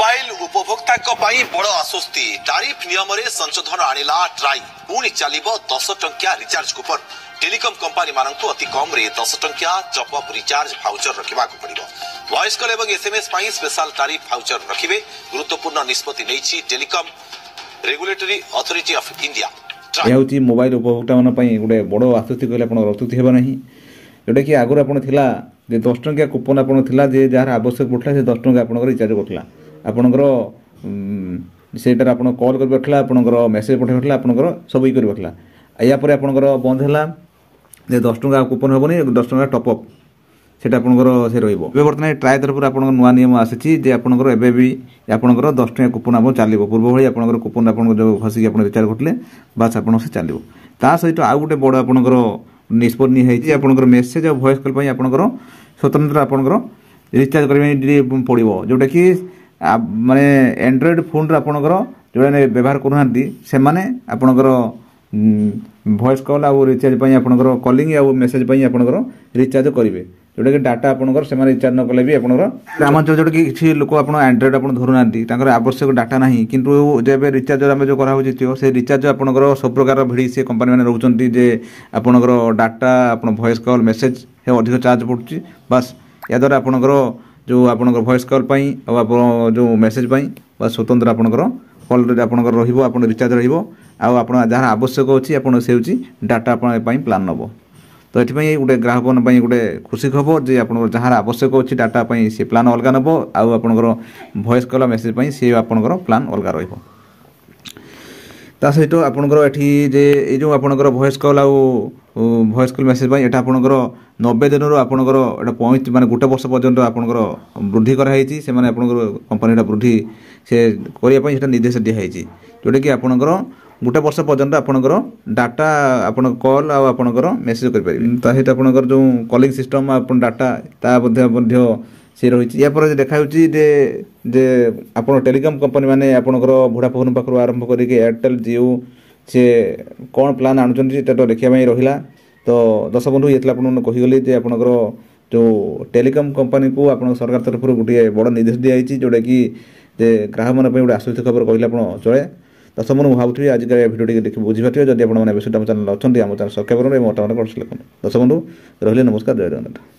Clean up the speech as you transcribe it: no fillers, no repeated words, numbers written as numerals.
Mobile उपभोक्ता बड़ आश्वस्ति tariff नियम रे संशोधन आनिला ट्राई पुणी चलिबो 10 टंकिया रिचार्ज कूपन टेलीकॉम कंपनी मानकु अति कम रे 10 टंकिया टॉप अप रिचार्ज भाउचर रखिबा को पड़िबो। वॉइस कॉल एवं एसएमएस पई स्पेशल टारिफ भाउचर रखिबे। गुरुत्वपूर्ण निष्पत्ति नैछि telecom regulatory authority of India. यह मोबाइल उपभोक्ता मान गोटे बड़ आश्वस्ति कहले आप रस्तुति हे ना जोटा कि आगुरी आपड़ थिला जे 10 टंकिया कूपन आपड़ थिला जे जार आवश्यक पड़ता से 10 टंका आपंकर रिचार्ज करता आपंकर सेटार आप कॉल कर आपंकर मेसेज पठाइला आपंकर सब ये करला यापर आपंकर बंद है जे 10 टंका कूपन हेनी 10 टंका टॉपअप से आपंकर से बर्तमान ट्राए तरफ आप नुआ नियम आसी जे आपंकर एवं भी आपंकर 10 टंका कूपन आप चलो पूर्व भाई आपंकर कूपन आप जो खसिक आप रिचार्ज करते बास आप से चलो ता सहित आउ गोटे बड़ आपंकर निष्पत्ति है आपंकर मेसेज और वॉइस कॉल आपंकर स्वतंत्र आपंकर रिचार्ज करने पड़ो जोटा कि माने एंड्रॉइड फोन आपंकर जो व्यवहार करूना से आपंकर वॉइस कॉल आउ रिचार्ज आपंकर कॉलिंग आउ मेसेज आपंकर रिचार्ज करेंगे जोटा कि डाटा आपंकर से रिचार्ज न कले भी आपंकर ग्रामांचल जोटा कि किसी लोक आप एंड्रॉइड आप धरुना आवश्यक डाटा ना किंतु जब रिचार्ज आम जो कराऊँ से रिचार्ज आपंकर सब प्रकार भिड़ी से कंपनी मैंने रोच जे आपंकर डाटा आप वॉइस कॉल मेसेज अधिक चार्ज पड़ुची बास या द्वारा आपंकर जो आपंकर वॉइस कॉल आप जो मेसेज बस स्वतंत्र आपंकर कॉल आपंकर रहा रिचार्ज रहा जहाँ आवश्यक अच्छी आप से डाटा प्लान नब तो ये गोटे ग्राहक गोटे खुशी खबर जे आप जहाँ आवश्यक अच्छी डाटा सी प्लान अलग नब आपंकर वॉइस कॉल मेसेज सी आपंकर प्लान अलग रहा सहित आपंकर ये जे जो आपंकर वॉइस कॉल आउ वॉइस कॉल मेसेज ये आपंकर 90 दिन आपंकर एटा माने गोटे वर्ष पर्यंत आपंकर वृद्धि कराई से कंपनी वृद्धि से करने निर्देश दिखाई जोटा कि आपंकर गोटे वर्ष पर्यंत आपंकर डाटा आपन कॉल आपंकर मेसेज करें सहित आपंकर जो कॉलिंग सिस्टम आप डाटा ता से रही या देखा जे आप टेलीकॉम कंपनी मैंने आपंकर वोडाफोन पाखु आरंभ करके एयरटेल जियो से कौन प्लान आणुचंती देखा रहा तो दर्शक बंधु ये कहीगली जे आपंकर जो टेलीकॉम कंपनी को आप सरकार तरफ गोटे बड़ निर्देश दिखाई जोटा कि ग्राहक मान गोटे आश्वस्त खबर कहले आप चले दर्शक बंधु भावुथी आज भिडियो देखिए बुझीपारे जब आप चैनल अच्छा आम चैनल सब्सक्राइब करेंगे मोटा दर्शक बंधु रही नमस्कार जय जगन्नाथ।